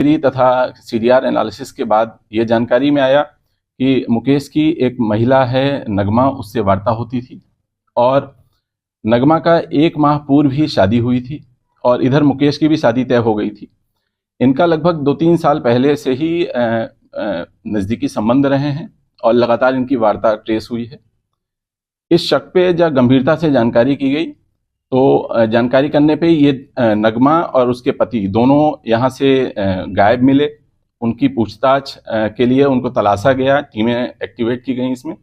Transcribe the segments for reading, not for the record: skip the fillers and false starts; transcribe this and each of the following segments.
तथा CDR analysis के बाद ये जानकारी में आया कि मुकेश की एक महिला है नगमा, उससे वार्ता होती थी और नगमा का 1 माह पूर्व ही शादी हुई थी और इधर मुकेश की भी शादी तय हो गई थी। इनका लगभग 2-3 साल पहले से ही नज़दीकी संबंध रहे हैं और लगातार इनकी वार्ता ट्रेस हुई है। इस शक पे जब गंभीरता से जानकारी की गई तो जानकारी करने पे ये नगमा और उसके पति दोनों यहाँ से गायब मिले। उनकी पूछताछ के लिए उनको तलाशा गया, टीमें एक्टिवेट की गई इसमें।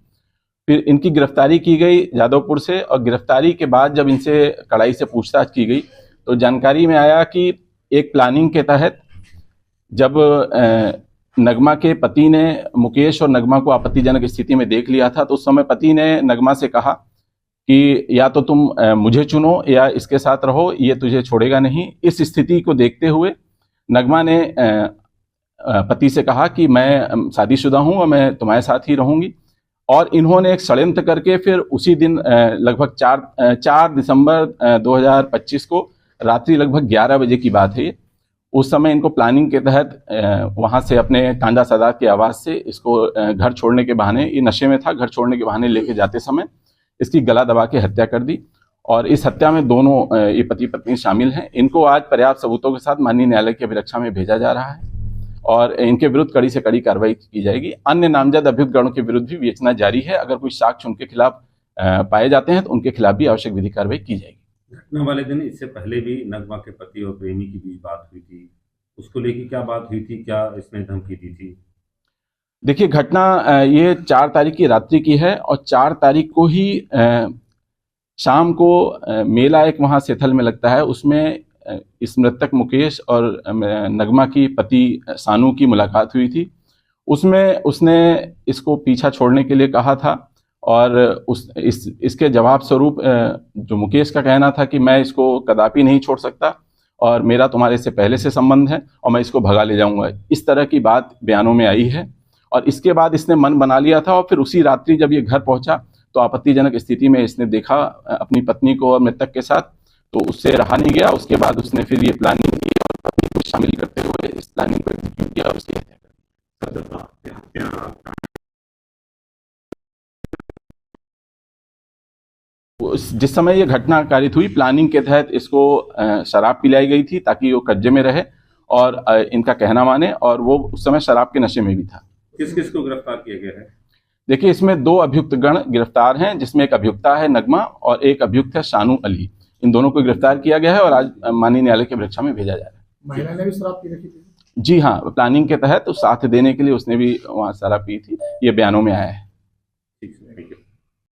फिर इनकी गिरफ्तारी की गई जादवपुर से और गिरफ्तारी के बाद जब इनसे कड़ाई से पूछताछ की गई तो जानकारी में आया कि एक प्लानिंग के तहत जब नगमा के पति ने मुकेश और नगमा को आपत्तिजनक स्थिति में देख लिया था तो उस समय पति ने नगमा से कहा कि या तो तुम मुझे चुनो या इसके साथ रहो, ये तुझे छोड़ेगा नहीं। इस स्थिति को देखते हुए नगमा ने पति से कहा कि मैं शादीशुदा हूँ और मैं तुम्हारे साथ ही रहूंगी। और इन्होंने एक षड्यंत्र करके फिर उसी दिन लगभग 4 दिसंबर 2025 को रात्रि लगभग 11 बजे की बात है ये, उस समय इनको प्लानिंग के तहत वहाँ से अपने टांडा सादात के आवास से इसको घर छोड़ने के बहाने, ये नशे में था, घर छोड़ने के बहाने लेके जाते समय इसकी गला दबा के हत्या कर दी। और इस हत्या में दोनों ये पति पत्नी शामिल हैं। इनको आज पर्याप्त सबूतों के साथ माननीय न्यायालय की अभिरक्षा में भेजा जा रहा है और इनके विरुद्ध कड़ी से कड़ी कार्रवाई की जाएगी। अन्य नामजद अभियुक्त गणों के विरुद्ध भी विवेचना जारी है। अगर कोई साक्ष्य उनके खिलाफ पाए जाते हैं तो उनके खिलाफ भी आवश्यक विधि कार्रवाई की जाएगी। घटना वाले दिन इससे पहले भी नगमा के पति और प्रेमी की बीच बात हुई थी, उसको लेकर क्या बात हुई थी, क्या इसने धमकी दी थी? देखिए, घटना ये 4 तारीख की रात्रि की है और 4 तारीख को ही शाम को मेला एक वहाँ सेथल में लगता है, उसमें इस मृतक मुकेश और नगमा की पति सानू की मुलाकात हुई थी। उसमें उसने इसको पीछा छोड़ने के लिए कहा था और इसके जवाब स्वरूप जो मुकेश का कहना था कि मैं इसको कदापि नहीं छोड़ सकता और मेरा तुम्हारे से पहले से संबंध है और मैं इसको भगा ले जाऊंगा, इस तरह की बात बयानों में आई है। और इसके बाद इसने मन बना लिया था और फिर उसी रात्रि जब ये घर पहुंचा तो आपत्तिजनक स्थिति में इसने देखा अपनी पत्नी को और मृतक के साथ, तो उससे रहा नहीं गया। उसके बाद उसने फिर ये प्लानिंग की और पत्नी को शामिल करते हुए इस प्लानिंग को एग्जीक्यूट किया और उसकी हत्या कर। जिस समय ये घटना कारित हुई, प्लानिंग के तहत इसको शराब पिलाई गई थी ताकि वो कब्जे में रहे और इनका कहना माने, और वो उस समय शराब के नशे में भी था। किस किस को गिरफ्तार किया गया है? देखिए, इसमें 2 अभियुक्त गण गिरफ्तार हैं, जिसमें एक अभियुक्ता है नगमा और एक अभियुक्त है शानू अली। इन दोनों को गिरफ्तार किया गया है और आज माननीय न्यायालय की अभिरक्षा में भेजा जा रहा है। महिला ने भी शराब पी रखी थी? जी हाँ, प्लानिंग के तहत साथ देने के लिए उसने भी वहाँ शराब पी थी, ये बयानों में आया है।